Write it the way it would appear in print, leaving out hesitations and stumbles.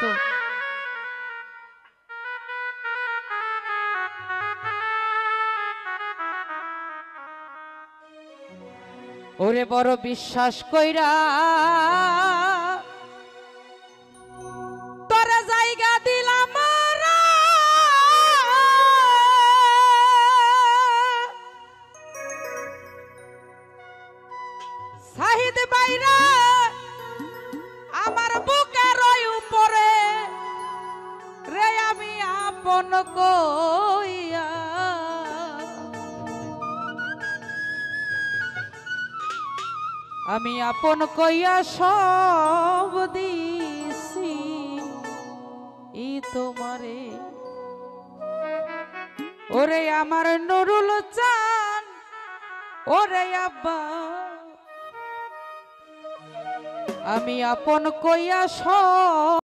দোস্ত। ওরে বড় বিশ্বাস কইরা তোরে জায়গা দিলাম রা, শাহিদ বাইরা আমার বুকের উপরে রে আমি আপন কইয়া আমি আপন কইয়া সব দিছি ই তোমারে। ওরে আমার নুরুল চান ওরে আব্বা আমি আপন কইয়া সব